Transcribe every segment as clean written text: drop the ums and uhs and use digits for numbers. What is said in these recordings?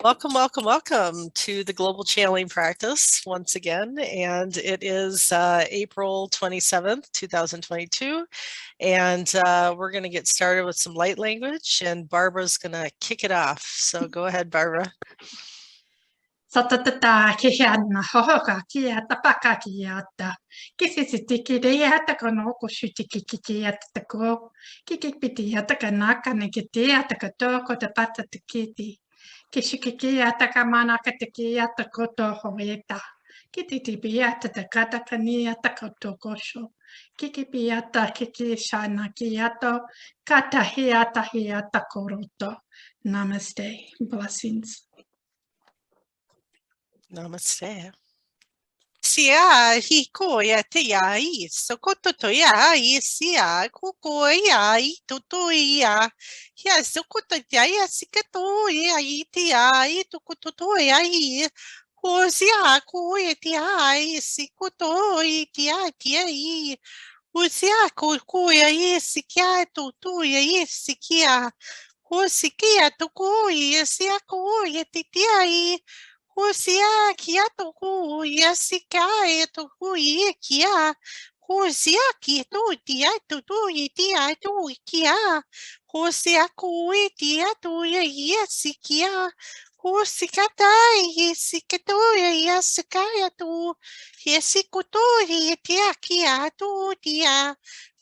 Welcome, welcome, welcome to the Global Channeling Practice once again. And it is April 27th, 2022. And we're going to get started with some light language, and Barbara's going to kick it off. So go ahead, Barbara. Satatata kihiana hohoka kia tapaka kiata. Kisisitiki deata konoko shutiki kiata tako. Kikipiti ataka naka nikiti ataka toko te pata tikiti. Kishikiki ataka mana katiki atako to hoeta. Kititi ata te kataka ni ataka tokosho. Kikipi ata kiki shana kiato. Kata hiata hiata koroto. Namaste. Blessings. Namaste. Sia hiko ya te ya I sokoto to ya I sia kuko ya I tuto ya ya sokoto ya ya sikato ya I te ya I tukoto to ya I ko sia ko ya te ya I sikoto ya te ya I ko sia ko ya I sikia tuto ya I sikia ko sikia to ko ya sia ko ya te ya I Husia kia toku yasika e toku ye kia. Husia ki to tia to tia to kia. Husia ku tia to yasikia. Husikata yasikato yasikaya to yasikoto tia kia to tia.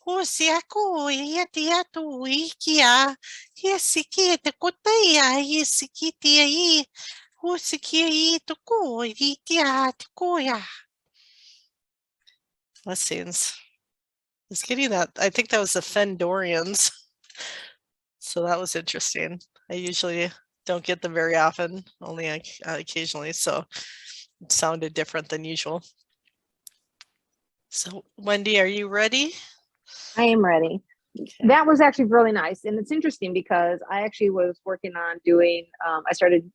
Husia ku tia to ikia. Yasiki te kotaya yasikitia yi. Blessings. I was getting that. I think that was the Fendorians. So that was interesting. I usually don't get them very often, only occasionally. So it sounded different than usual. So Wendy, are you ready? I am ready. Okay. That was actually really nice. And it's interesting because I actually was working on doing, I started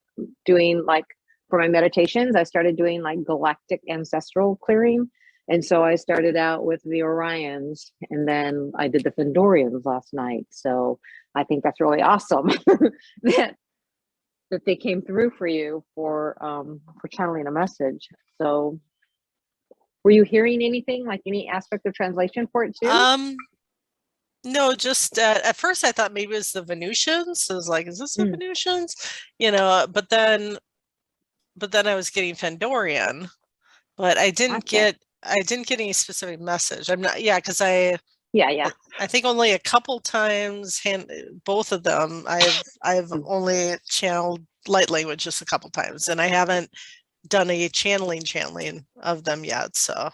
doing like, for my meditations, I started doing like galactic ancestral clearing. And so I started out with the Orions, and then I did the Fendorians last night. So I think that's really awesome that they came through for you for channeling a message. So were you hearing anything, like any aspect of translation for it too? No, just at first I thought maybe it was the Venusians. So I was like, is this the Venusians? You know, but then I was getting Fendorian, but I didn't get any specific message. I'm not, because I think only a couple times both of them I've only channeled light language just a couple times, and I haven't done a channeling of them yet. So,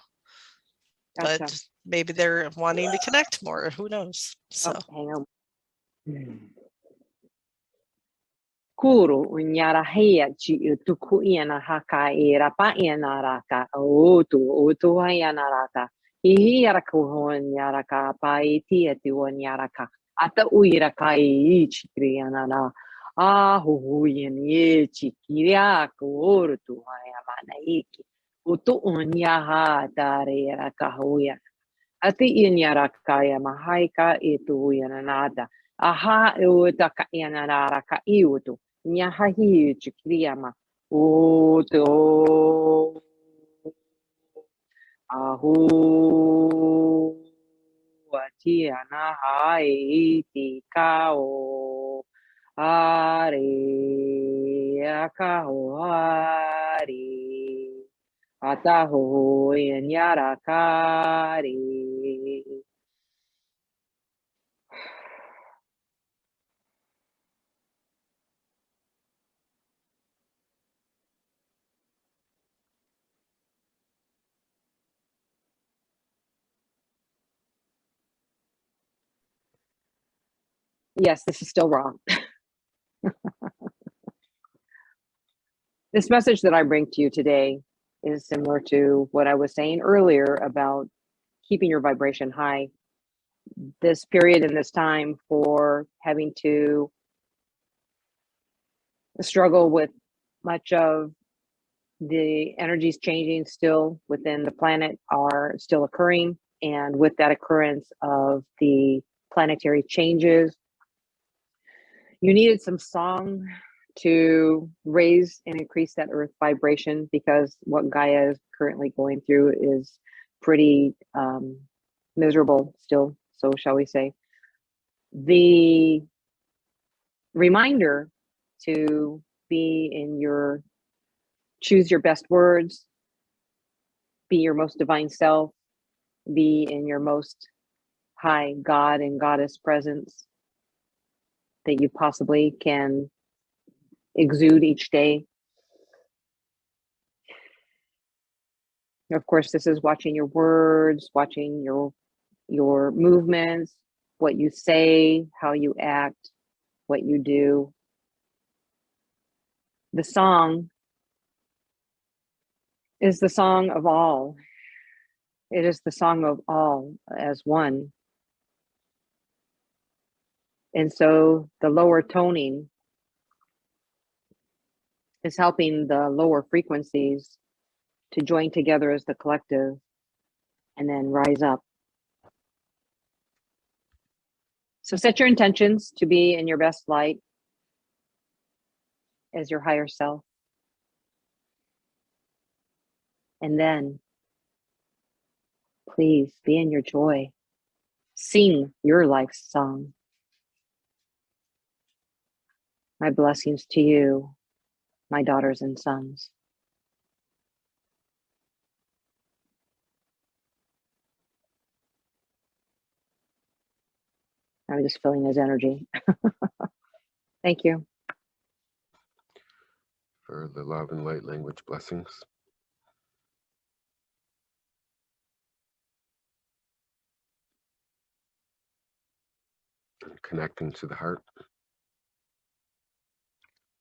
but maybe they're wanting to connect more. Who knows? So. Hang on. Kuru unyara hea chi tuku iana haka e rapa iana raka otu iana raka I araku unyara ka pa iti unyara ka ata uira ka I chikriana na hu ye chikiria ku tu mana iki utu unyaha tare raka huya ati inyara ka ya mahaika itu iana nada aha utaka iana raka iutu Nyahahi chikriama oto ahu atiana hai tikao are akao ari ataho enyarakari. Yes, this is still wrong. This message that I bring to you today is similar to what I was saying earlier about keeping your vibration high. This period and this time for having to struggle with much of the energies changing still within the planet are still occurring. And with that occurrence of the planetary changes, you needed some song to raise and increase that earth vibration, because what Gaia is currently going through is pretty miserable still, so shall we say. The reminder to be in your, choose your best words, be your most divine self, be in your most high God and Goddess presence that you possibly can exude each day. Of course, this is watching your words, watching your movements, what you say, how you act, what you do. The song is the song of all. It is the song of all as one. And so the lower toning is helping the lower frequencies to join together as the collective and then rise up. So set your intentions to be in your best light as your higher self. And then please be in your joy. Sing your life's song. My blessings to you, my daughters and sons. I'm just feeling his energy. Thank you. For the love and light language blessings. And connecting to the heart.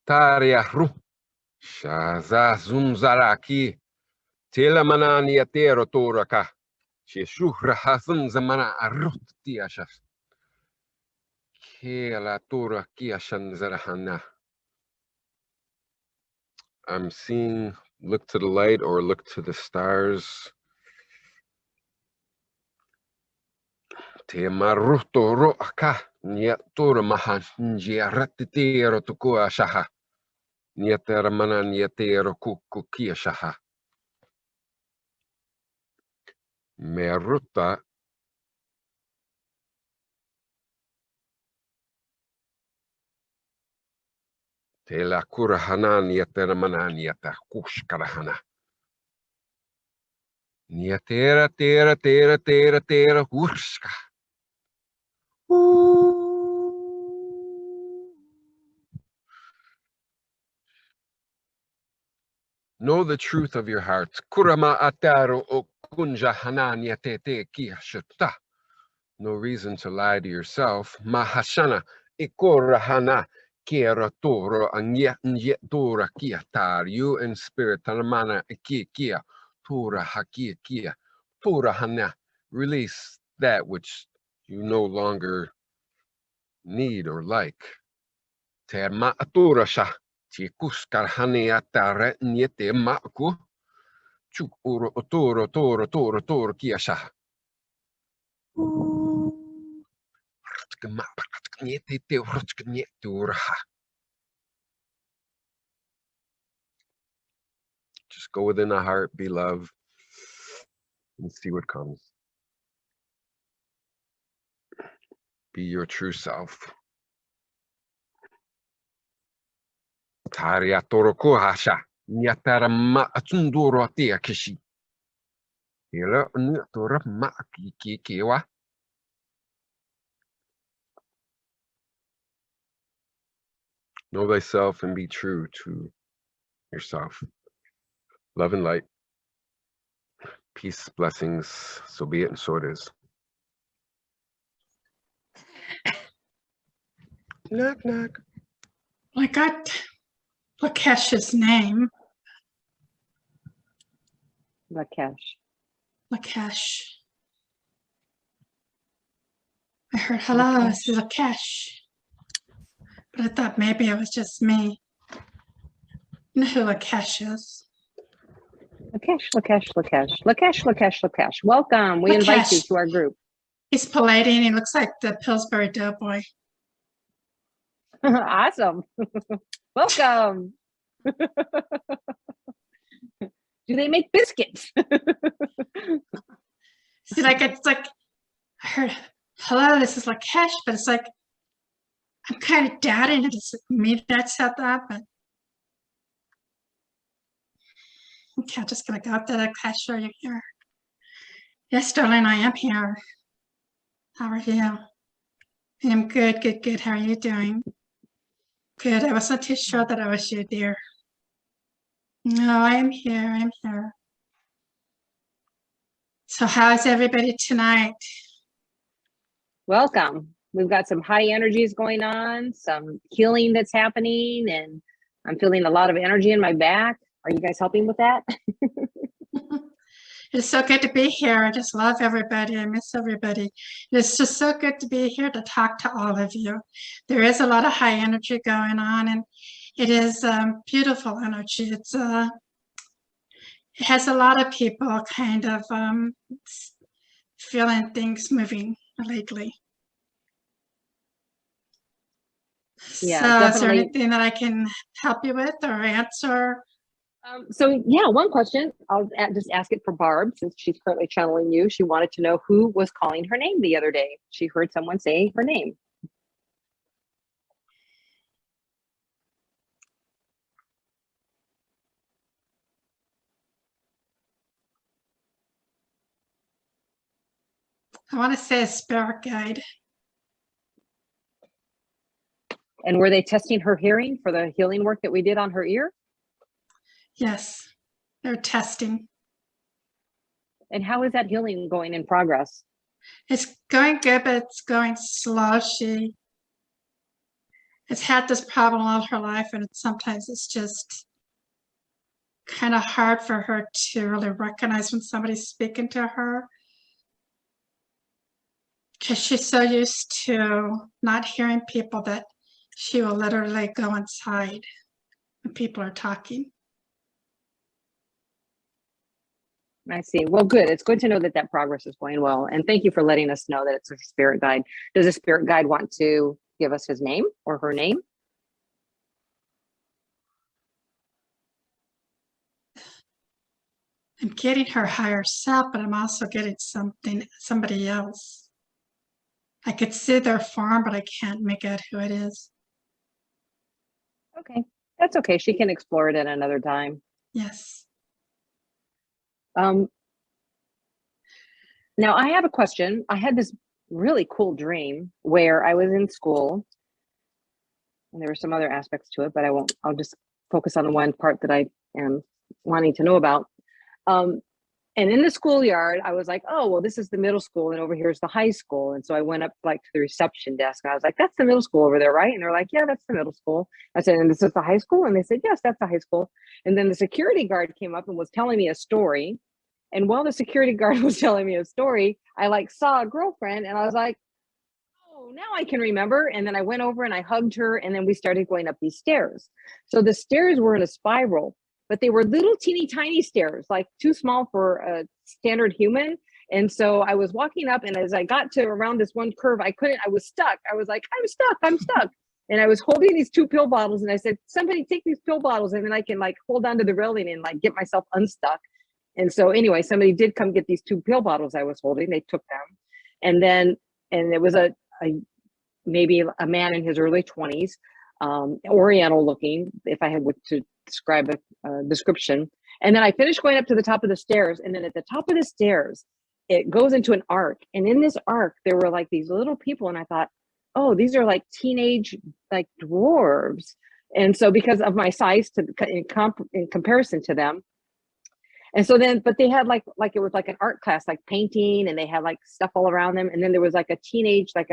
Tariahu Shazazumzaraki Tilamana Niatero Toraka Shishura Hazun Zamana Arutiashas Kela Tora Kiashan Zarahana. I'm seeing, look to the light or look to the stars. Te maruto roaka niatura mahan njiaratitero tukua shaha. Niatera mana niatero kukukia shaha. Meruta te la kurahana niatera mana niata kushkarahana. Niatera tera tera tera tera kurska. Know the truth of your heart. Kurama ataro o kunja hananya tete kiashata. No reason to lie to yourself. Mahashana ikorahana kiera toro anya tora kiatar. You in spirit talamana kia tora hakia kia tora hana. Release that which you no longer need or like. Te ma atora sha. Tikuskar haniatare niete maku. Chuk oro toro kiasha. Just go within the heart, be love, and see what comes. Be your true self. Taria toro kohasha. Nyatara ma atundoro atia kishi. Hela nutora ma kiwa. Know thyself and be true to yourself. Love and light. Peace, blessings. So be it and so it is. Knock, knock. I got Lakesh's name. Lakesh. Lakesh. I heard hello, it's Lakesh. But I thought maybe it was just me. You know who Lakesh is? Lakesh. Welcome. We invite you to our group. He's Palladian. He looks like the Pillsbury Doughboy. Awesome. Welcome. Do they make biscuits? See, like, it's like, I heard, hello, this is Lakesh, but it's like, I'm kind of doubting it. It's me that said that, but okay, I'm just going to go up to Lakesh. Are you here? Yes, darling, I am here. How are you? I'm good, good, good. How are you doing? Good. I wasn't too sure that I was you, dear. No, I am here. I'm here. So how is everybody tonight? Welcome. We've got some high energies going on, some healing that's happening, and I'm feeling a lot of energy in my back. Are you guys helping with that? It's so good to be here. I just love everybody. I miss everybody. It's just so good to be here to talk to all of you. There is a lot of high energy going on, and it is beautiful energy. It's it has a lot of people kind of feeling things moving lately. Yeah, so definitely. Is there anything that I can help you with or answer? So yeah, one question, I'll just ask it for Barb, since she's currently channeling you. She wanted to know who was calling her name the other day. She heard someone say her name. I want to say a spirit guide. And were they testing her hearing for the healing work that we did on her ear? Yes, they're testing. And how is that healing going in progress? It's going good, but it's going slow. She has had this problem all her life, and sometimes it's just kind of hard for her to really recognize when somebody's speaking to her, because she's so used to not hearing people that she will literally go inside when people are talking. I see. Well, good. It's good to know that that progress is going well. And thank you for letting us know that it's a spirit guide. Does a spirit guide want to give us his name or her name? I'm getting her higher self, but I'm also getting somebody else. I could see their form, but I can't make out who it is. Okay, that's okay. She can explore it at another time. Yes. Now I have a question. I had this really cool dream where I was in school, and there were some other aspects to it, but I'll just focus on the one part that I am wanting to know about. And in the schoolyard, I was like, oh, well, this is the middle school, and over here is the high school. And so I went up like to the reception desk, and I was like, that's the middle school over there, right? And they're like, yeah, that's the middle school. I said, and this is the high school? And they said, yes, that's the high school. And then the security guard came up and was telling me a story. And while the security guard was telling me a story, I like saw a girlfriend, and I was like, oh, now I can remember. And then I went over and I hugged her, and then we started going up these stairs. So the stairs were in a spiral, but they were little teeny tiny stairs, like too small for a standard human. And so I was walking up, and as I got to around this one curve, I was stuck. I was like, I'm stuck. And I was holding these 2 pill bottles, and I said, somebody take these pill bottles, and then I can like hold onto the railing and like get myself unstuck. And so anyway, somebody did come get these 2 pill bottles I was holding. They took them. And it was maybe a man in his early 20s, Oriental looking, if I had to describe a description. And then I finished going up to the top of the stairs. And then at the top of the stairs, it goes into an arc. And in this arc, there were like these little people. And I thought, oh, these are like teenage, like dwarves. And so because of my size in comparison to them. And so then, but they had like it was like an art class, like painting, and they had like stuff all around them. And then there was like a teenage, I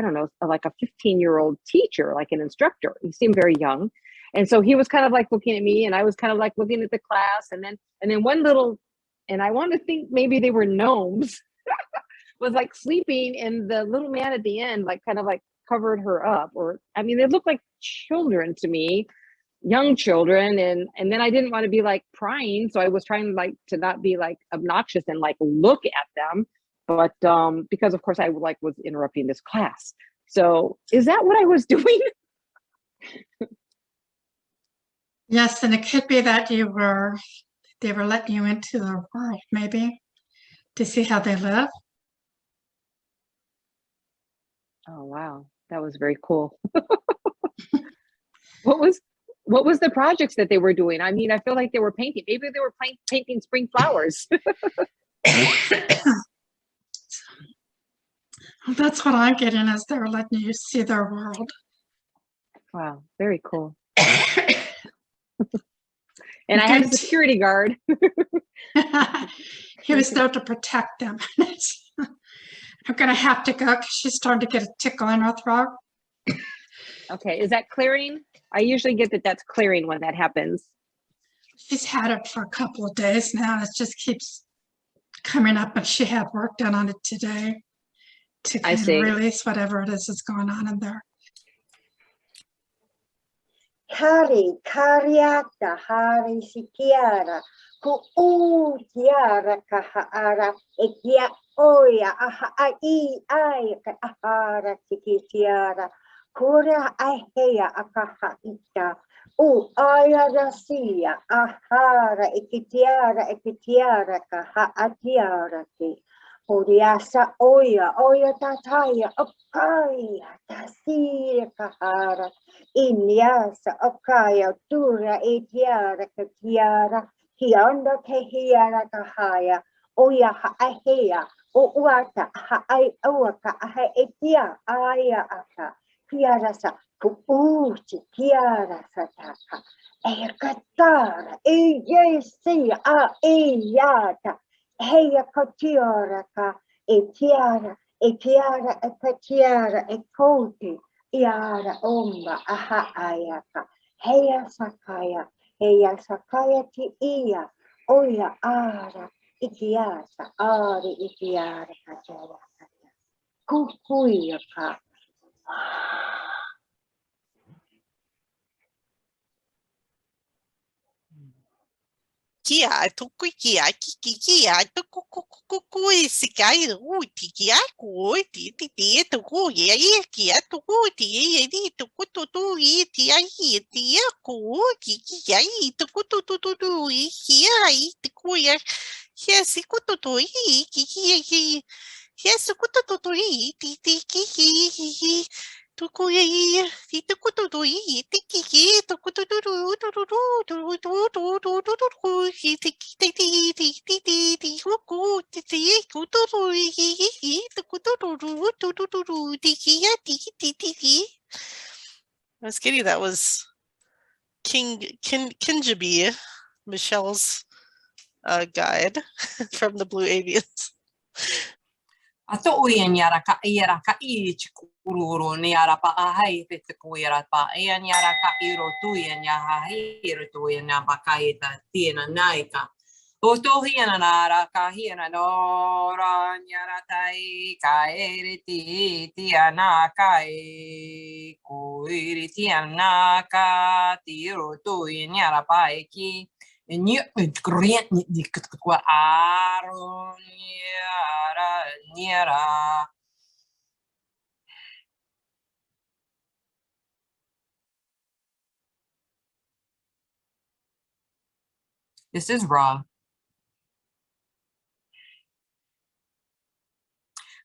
don't know, like a 15-year-old teacher, like an instructor. He seemed very young. And so he was kind of like looking at me, and I was kind of like looking at the class. And then one little, and I want to think maybe they were gnomes, was like sleeping. And the little man at the end, like kind of like covered her up, or, I mean, they looked like children to me. Young children, and then I didn't want to be like prying, so I was trying like to not be like obnoxious and like look at them, but because of course I like was interrupting this class. So is that what I was doing? Yes, and it could be that they were letting you into their world, maybe, to see how they live. Oh, wow. That was very cool. What was the projects that they were doing? I mean, I feel like they were painting. Maybe they were painting spring flowers. That's what I'm getting, is they're letting you see their world. Wow, very cool. And I had a security guard. He was there to protect them. I'm going to have to go because she's starting to get a tickle in her throat. Okay, is that clearing? I usually get that that's clearing when that happens. She's had it for a couple of days now. It just keeps coming up, and she had work done on it today to kind of release whatever it is that's going on in there. Hari kariata hari sikiara ku tiara kahara ekia oya aha ai ka ahara tikitiara kura ahea akaha ita aya rasia ahara ekitiara kaha atiara ki Uriasa oya tataya okaya tasira kahara Inyasa okaya tura etiara katiara hianda kehiara kahaya oya haahea o uata haai awaka aha etia aya aka kiara sa kuuchi kiara sataka ekatara eyesi a eyata heya katiara ka etiara ekatiara ekoti Iara omba aha ayaka heya sakaya ti iya oya ara ikiasa ari ikiara kachaya kata kukuya ka Kia, tuku kia, kiki kia, tuku kuku isikai uti kia ku ti tuku ia kia tuku ti di tuku tutu i ti ai ti ku kiki kia i tuku tutu i kia i tuku ia kia siku tutu i kiki kia siku tutu i ti kiki tuku ia ti tuku tutu i ti kiki tuku tutu I was kidding. That was Kinjabi, Michelle's guide from the Blue Avians. Ato uia niara ka iara ka I chikururo niara pa ahai te te kuira pa ia niara ka iro tuia niara hiro tuia na bakaita tiena naika. O tohi ana nara ka hiena nora niara tai ka ere ti ana ka e kuiri ti ana ka tiro tuia niara pa eki. And you grant this is raw.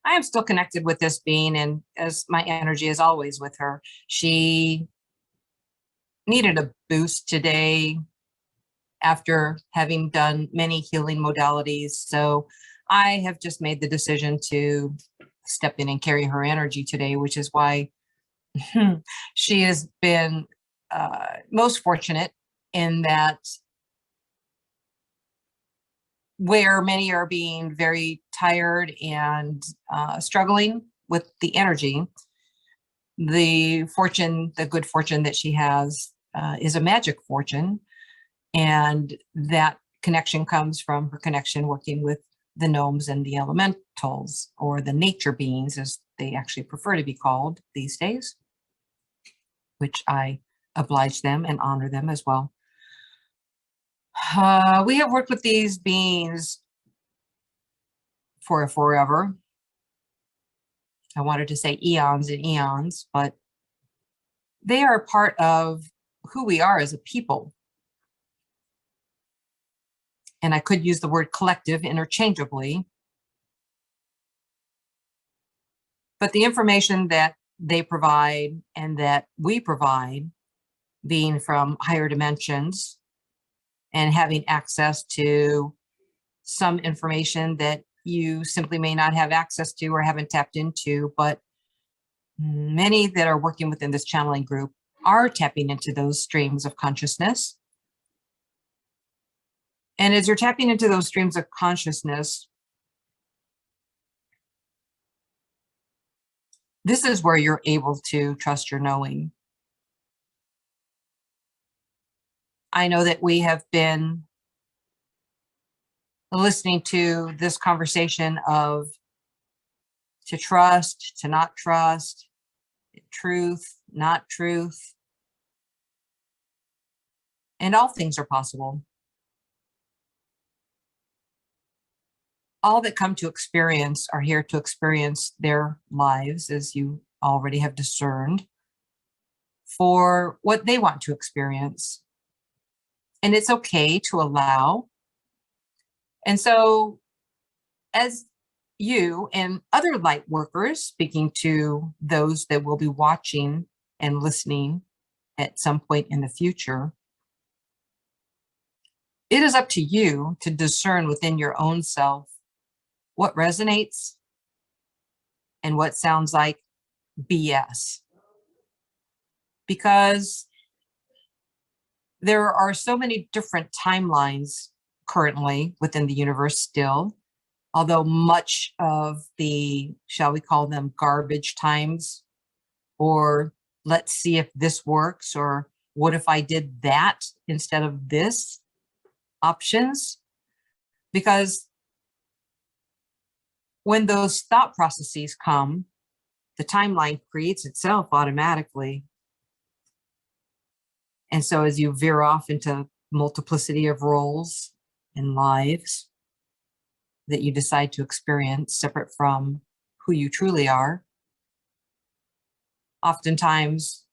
I am still connected with this being, and as my energy is always with her, she needed a boost today after having done many healing modalities. So I have just made the decision to step in and carry her energy today, which is why she has been most fortunate in that where many are being very tired and struggling with the energy, the good fortune that she has is a magic fortune. And that connection comes from her connection working with the gnomes and the elementals, or the nature beings, as they actually prefer to be called these days, which I oblige them and honor them as well. We have worked with these beings for forever. I wanted to say eons and eons, but they are part of who we are as a people. And I could use the word collective interchangeably. But the information that they provide and that we provide, being from higher dimensions and having access to some information that you simply may not have access to or haven't tapped into, but many that are working within this channeling group are tapping into those streams of consciousness. And as you're tapping into those streams of consciousness, this is where you're able to trust your knowing. I know that we have been listening to this conversation of to trust, to not trust, truth, not truth, and all things are possible. All that come to experience are here to experience their lives, as you already have discerned, for what they want to experience. And it's okay to allow. And so as you and other light workers, speaking to those that will be watching and listening at some point in the future, it is up to you to discern within your own self what resonates and what sounds like BS. Because there are so many different timelines currently within the universe still, although much of the, shall we call them, garbage times, or let's see if this works, or what if I did that instead of this options? Because when those thought processes come, the timeline creates itself automatically. And so as you veer off into multiplicity of roles and lives that you decide to experience separate from who you truly are, oftentimes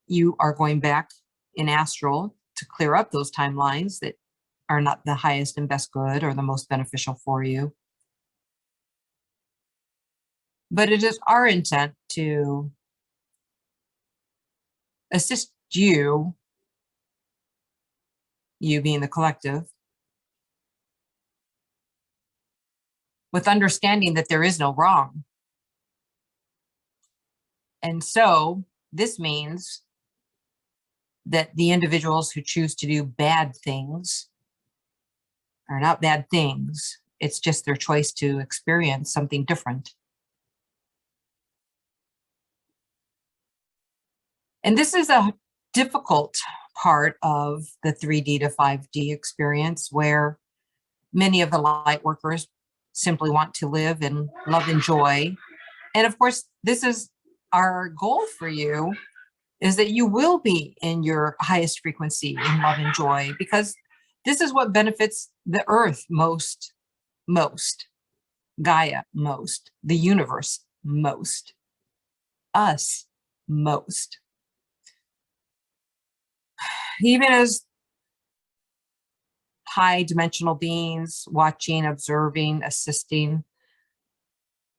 you are going back in astral to clear up those timelines that are not the highest and best good or the most beneficial for you. But it is our intent to assist you, you being the collective, with understanding that there is no wrong. And so this means that the individuals who choose to do bad things are not bad things. It's just their choice to experience something different. And this is a difficult part of the 3D to 5D experience, where many of the light workers simply want to live in love and joy. And of course, this is our goal for you, is that you will be in your highest frequency in love and joy, because this is what benefits the earth most, Gaia most, the universe most, us most. Even as high dimensional beings, watching, observing, assisting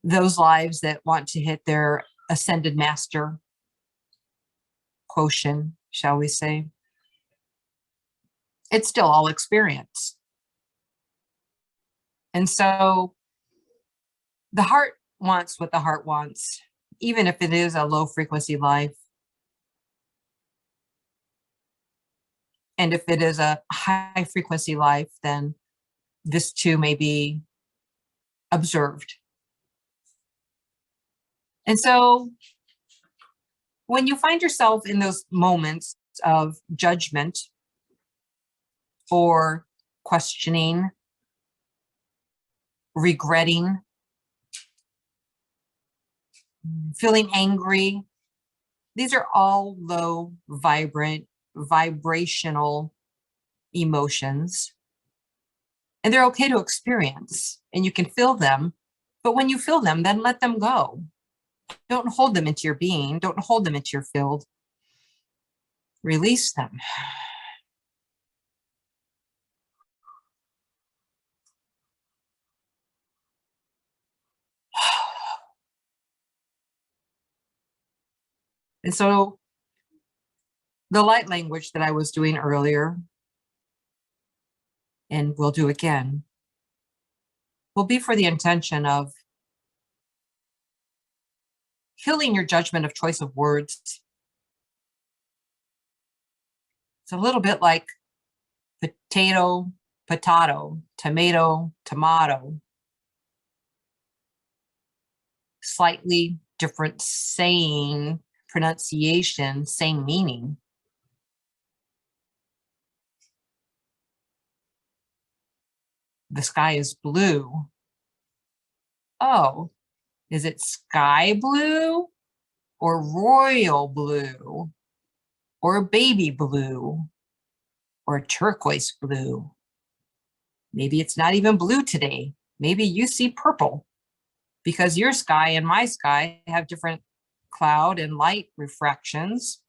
those lives that want to hit their ascended master quotient, shall we say, it's still all experience. And so the heart wants what the heart wants, even if it is a low frequency life. And if it is a high frequency life, then this too may be observed. And so when you find yourself in those moments of judgment or questioning, regretting, feeling angry, these are all low vibrational emotions, and they're okay to experience, and you can feel them. But when you feel them, then let them go. Don't hold them into your being. Don't hold them into your field. release them. And so the light language that I was doing earlier, and we'll do again, will be for the intention of healing your judgment of choice of words. It's a little bit like potato, potato, tomato, tomato. Slightly different saying, pronunciation, same meaning. The sky is blue. Oh, is it sky blue or royal blue or baby blue or turquoise blue? Maybe it's not even blue today. Maybe you see purple because your sky and my sky have different cloud and light refractions.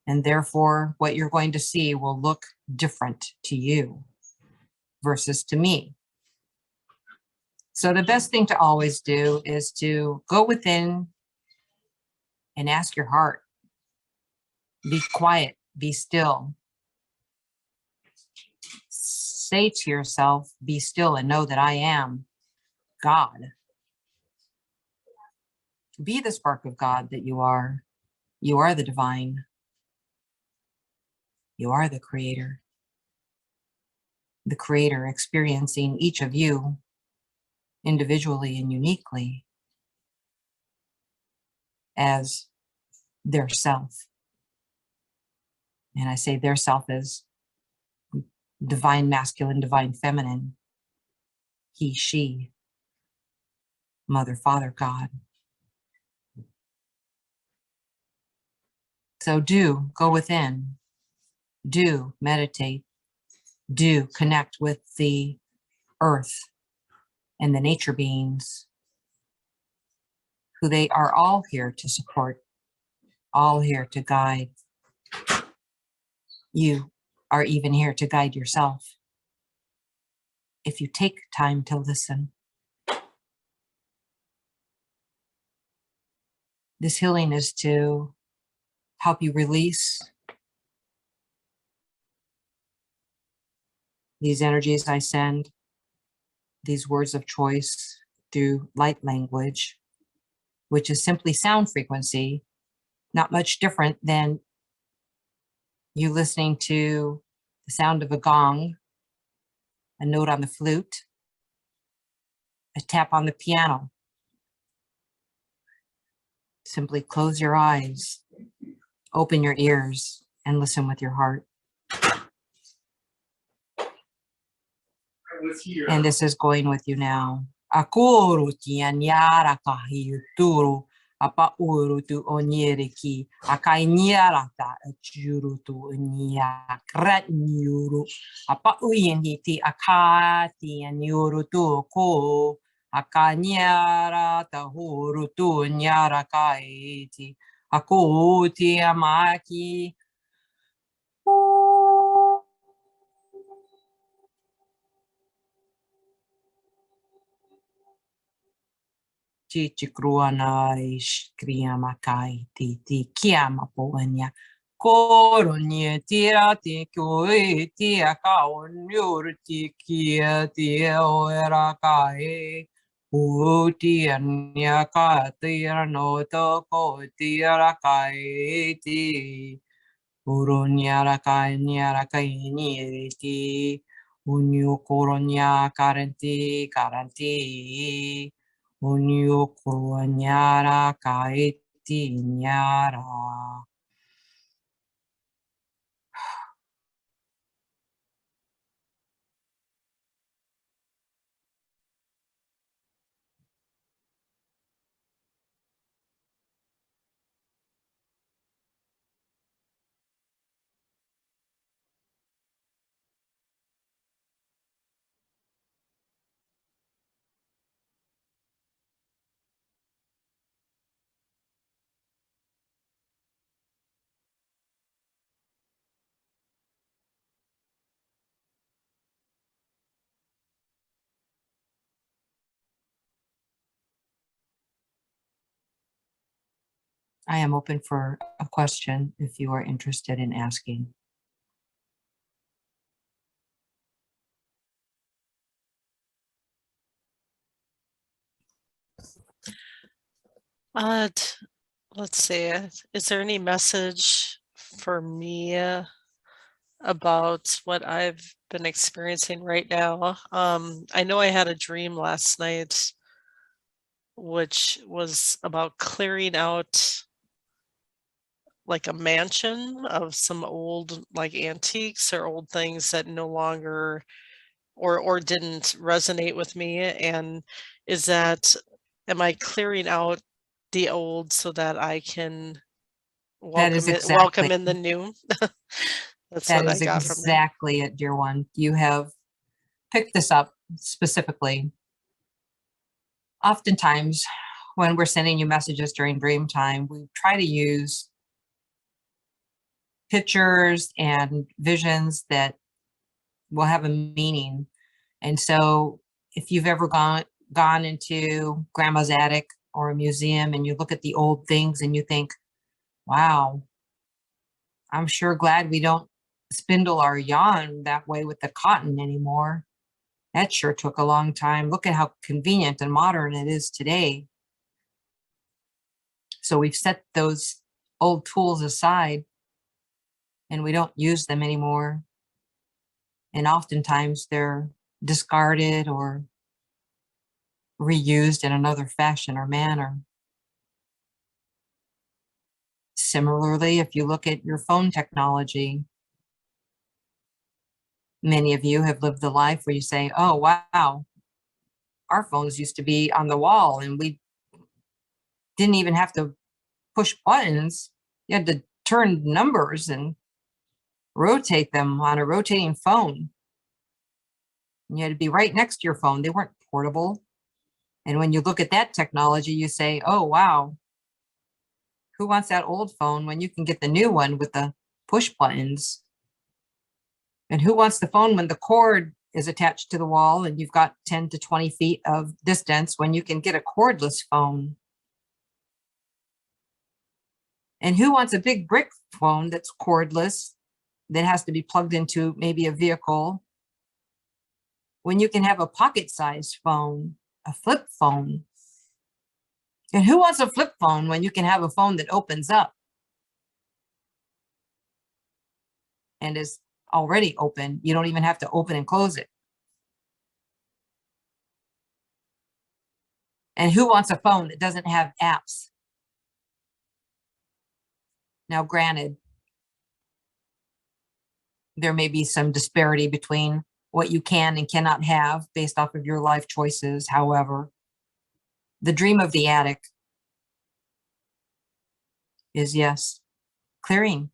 And therefore, what you're going to see will look different to you versus to me. So the best thing to always do is to go within and ask your heart. Be quiet, be still. Say to yourself, be still and know that I am God. Be the spark of God that you are. You are the divine. You are the creator. The creator experiencing each of you individually and uniquely as their self. And I say their self as divine masculine, divine feminine, he, she, mother, father, God. So do go within, do meditate, do connect with the earth and the nature beings, who they are all here to support, all here to guide. You are even here to guide yourself if you take time to listen. This healing is to help you release these energies I send, these words of choice through light language, which is simply sound frequency, not much different than you listening to the sound of a gong, a note on the flute, a tap on the piano. Simply close your eyes, open your ears, and listen with your heart. And this is going with you now. Akuru tianyara kahiyuturu apa uru tu onyeriki akainyara ta juru tu nyakrat nyuru apa uyiniti akati nyuru tu ko akanyara ta huru tu nyara kaiti akuti amaki. Chikruana ish kriamakai ti kiama poenya koronie tira ti koi ti akaonyur ti kia ti oera kai uti anya ka tira no to ko tira kai ti urunyara kai nyara kai ni ti unyu koronya karanti karanti Unyu kuanyara kaiti nyara. I am open for a question if you are interested in asking. Let's see. Is there any message for me about what I've been experiencing right now? I know I had a dream last night, which was about clearing out like a mansion of some old like antiques or old things that no longer or didn't resonate with me. And is that, am I clearing out the old so that I can That is welcome exactly, in the new? That's that what I is got from it. exactly it, dear one. You have picked this up specifically. Oftentimes, when we're sending you messages during dream time, we try to use pictures and visions that will have a meaning. And so if you've ever gone into grandma's attic or a museum and you look at the old things and you think, wow, I'm sure glad we don't spindle our yarn that way with the cotton anymore. That sure took a long time. Look at how convenient and modern it is today. So we've set those old tools aside and we don't use them anymore. And oftentimes they're discarded or reused in another fashion or manner. Similarly, if you look at your phone technology, many of you have lived the life where you say, oh, wow, our phones used to be on the wall and we didn't even have to push buttons. You had to turn numbers and rotate them on a rotating phone. And you had to be right next to your phone. They weren't portable. And when you look at that technology, you say, oh, wow, who wants that old phone when you can get the new one with the push buttons? And who wants the phone when the cord is attached to the wall and you've got 10 to 20 feet of distance when you can get a cordless phone? And who wants a big brick phone that's cordless that has to be plugged into maybe a vehicle when you can have a pocket-sized phone, a flip phone? And who wants a flip phone when you can have a phone that opens up and is already open? You don't even have to open and close it. And who wants a phone that doesn't have apps? Now, granted, there may be some disparity between what you can and cannot have based off of your life choices. However, the dream of the attic is, yes, clearing,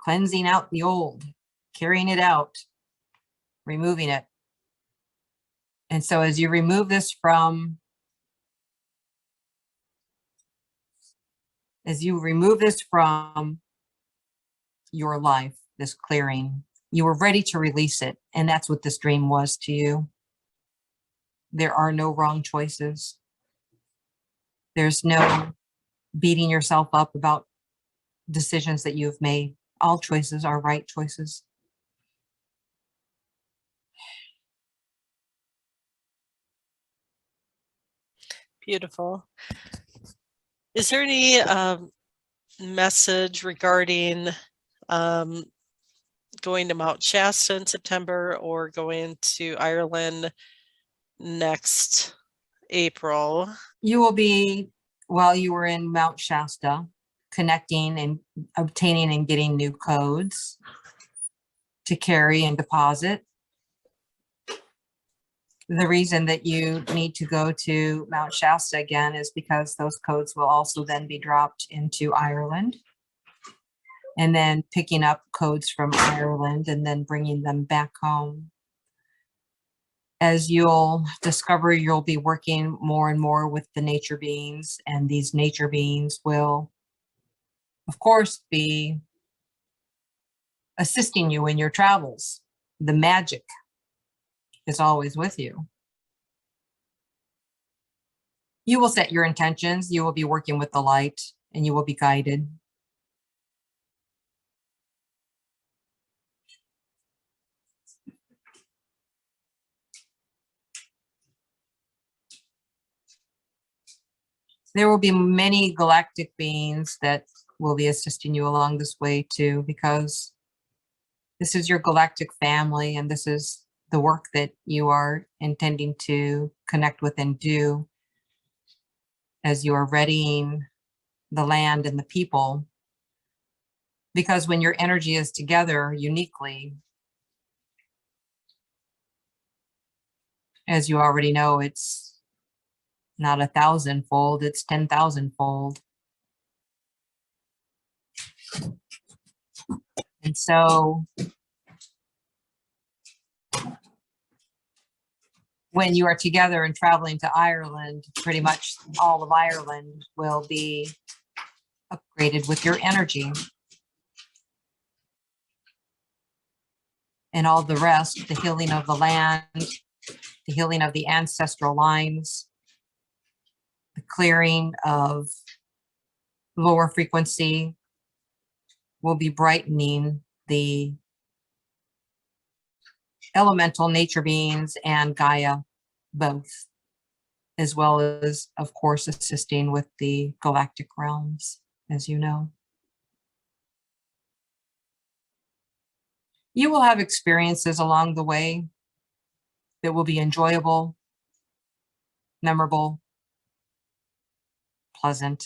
cleansing out the old, carrying it out, removing it. And so as you remove this from, your life, this clearing, you were ready to release it. And that's what this dream was to you. There are no wrong choices. There's no beating yourself up about decisions that you've made. All choices are right choices. Beautiful. Is there any message regarding going to Mount Shasta in September or going to Ireland next April? You will be, while you were in Mount Shasta, connecting and obtaining and getting new codes to carry and deposit. The reason that you need to go to Mount Shasta again is because those codes will also then be dropped into Ireland, and then picking up codes from Ireland and then bringing them back home. As you'll discover, you'll be working more and more with the nature beings, and these nature beings will, of course, be assisting you in your travels. The magic is always with you. You will set your intentions. You will be working with the light and you will be guided. There will be many galactic beings that will be assisting you along this way too, because this is your galactic family and this is the work that you are intending to connect with and do as you are readying the land and the people. Because when your energy is together uniquely, as you already know, it's not 1,000-fold, it's 10,000-fold. And so when you are together and traveling to Ireland, pretty much all of Ireland will be upgraded with your energy. And all the rest, the healing of the land, the healing of the ancestral lines, the clearing of lower frequency will be brightening the elemental nature beings and Gaia both, as well as, of course, assisting with the galactic realms, as you know. You will have experiences along the way that will be enjoyable, memorable, pleasant.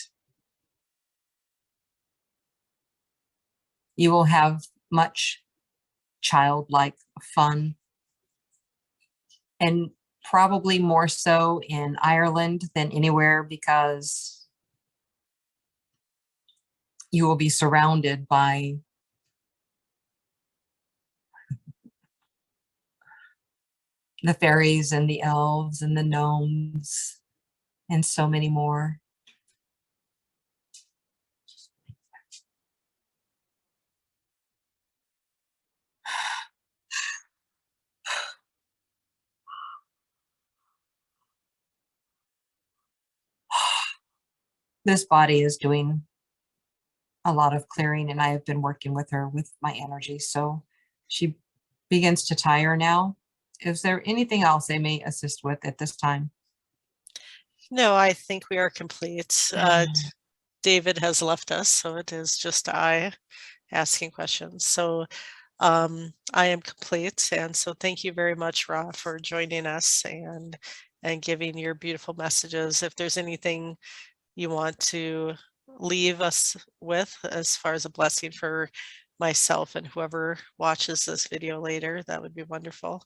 You will have much childlike fun, and probably more so in Ireland than anywhere, because you will be surrounded by the fairies and the elves and the gnomes and so many more. This body is doing a lot of clearing, and I have been working with her with my energy, so she begins to tire now. Is there anything else I may assist with at this time? No, I think we are complete. David has left us, so it is just I asking questions. So I am complete, and so thank you very much, Ra, for joining us and giving your beautiful messages. If there's anything you want to leave us with as far as a blessing for myself and whoever watches this video later, that would be wonderful.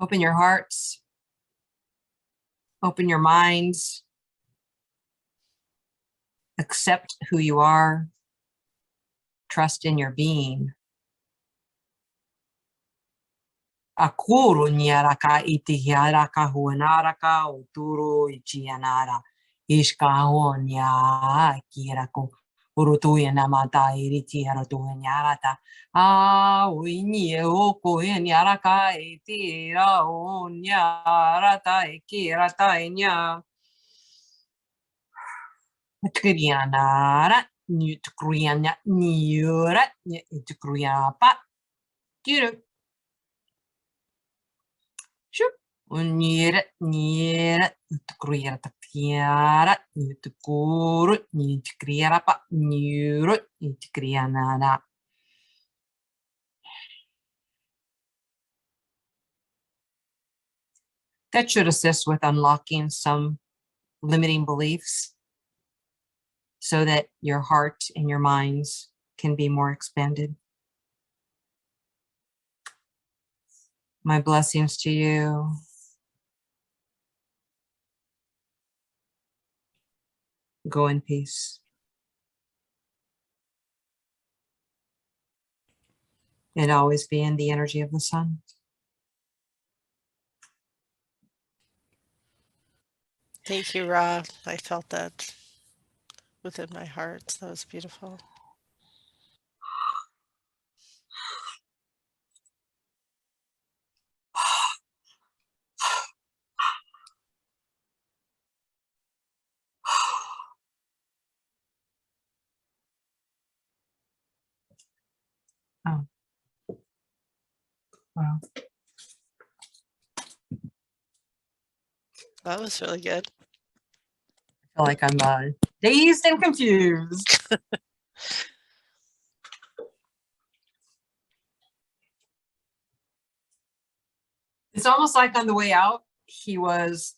Open your hearts, open your minds, accept who you are, trust in your being. Akuru nyaraka itihiaraka huanaraka uturu ichianara ishkahonya kirako urutuya namata iritiaratu nyarata uini oko nyaraka itira onyarata ikirata nya krianara nyutkriana nyura nyutkriapa kiru. Sure. Unira, nira, utkriara takiara, utkuru, nitkriara pa, nuru, nitkrianana. That should assist with unlocking some limiting beliefs so that your heart and your minds can be more expanded. My blessings to you. Go in peace. And always be in the energy of the sun. Thank you, Ra. I felt that within my heart. That was beautiful. Wow. That was really good. I feel like I'm dazed and confused. It's almost like on the way out, he was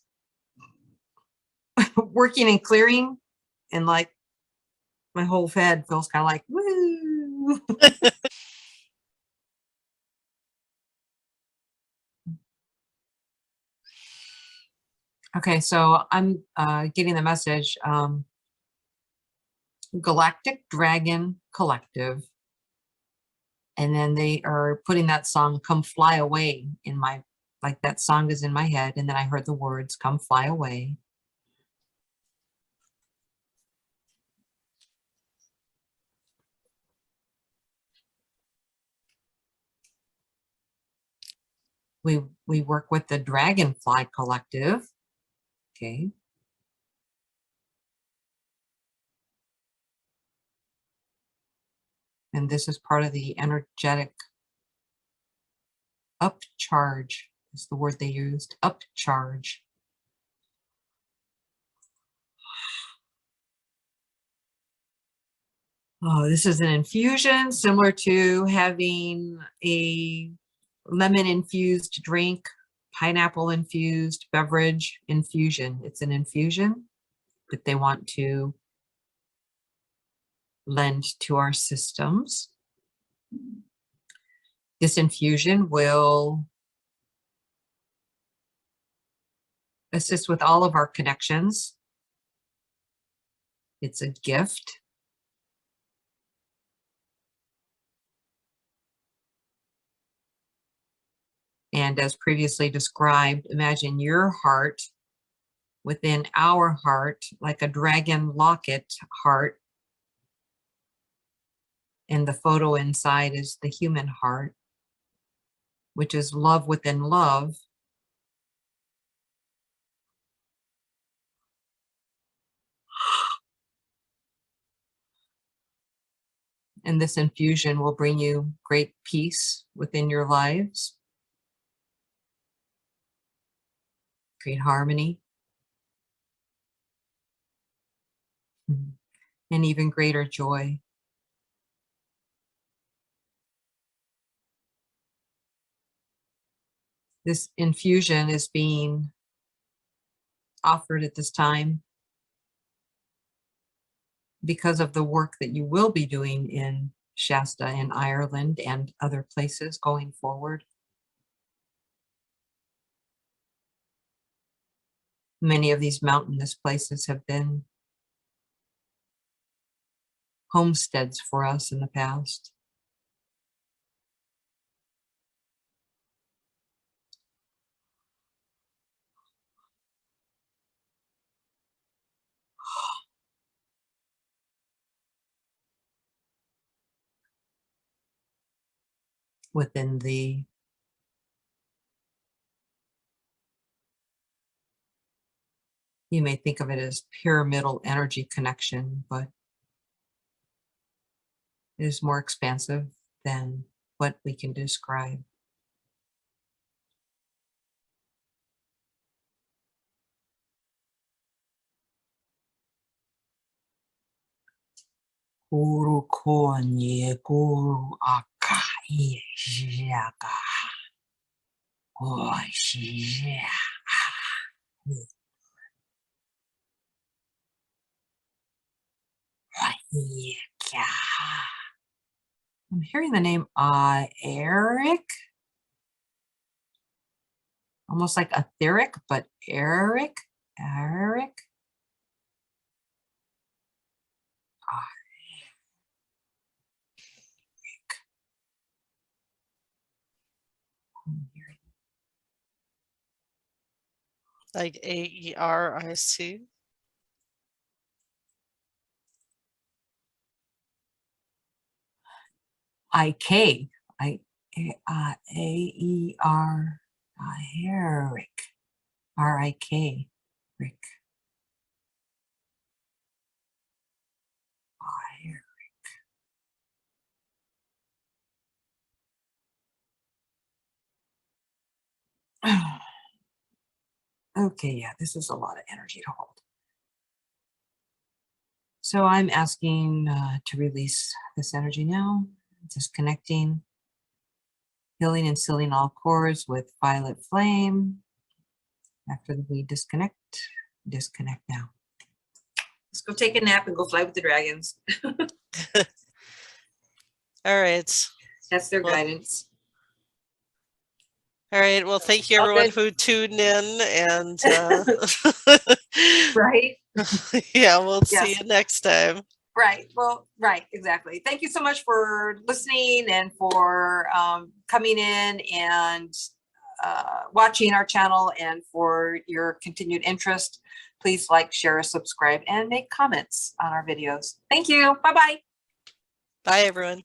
working and clearing, and like my whole head feels kind of like, woo. Okay, so I'm getting the message. Galactic Dragon Collective. And then they are putting that song, Come Fly Away, in my, like that song is in my head. And then I heard the words, Come Fly Away. We work with the Dragonfly Collective. Okay. And this is part of the energetic upcharge, is the word they used, upcharge. Oh, this is an infusion similar to having a lemon infused drink, pineapple infused beverage infusion. It's an infusion that they want to lend to our systems. This infusion will assist with all of our connections. It's a gift. And as previously described, imagine your heart within our heart, like a dragon locket heart. And the photo inside is the human heart, which is love within love. And this infusion will bring you great peace within your lives, great harmony, and even greater joy. This infusion is being offered at this time because of the work that you will be doing in Shasta in Ireland and other places going forward. Many of these mountainous places have been homesteads for us in the past. Within the you may think of it as pyramidal energy connection, but it is more expansive than what we can describe. Guru konye guru akai jaka oshia. I'm hearing the name Eric, almost like etheric, but Eric. Like AERIC. IK, AER, Eric, RIK, Rick. Eric. Okay, yeah, this is a lot of energy to hold. So I'm asking to release this energy now, disconnecting, healing and sealing all cords with violet flame. After we disconnect now. Let's go take a nap and go fly with the dragons. All right. That's their guidance. All right. Well, thank you everyone who tuned in, and right. Yeah, we'll see you next time. Right. Well, right. Exactly. Thank you so much for listening and for coming in and watching our channel, and for your continued interest. Please like, share, subscribe, and make comments on our videos. Thank you. Bye-bye. Bye, everyone.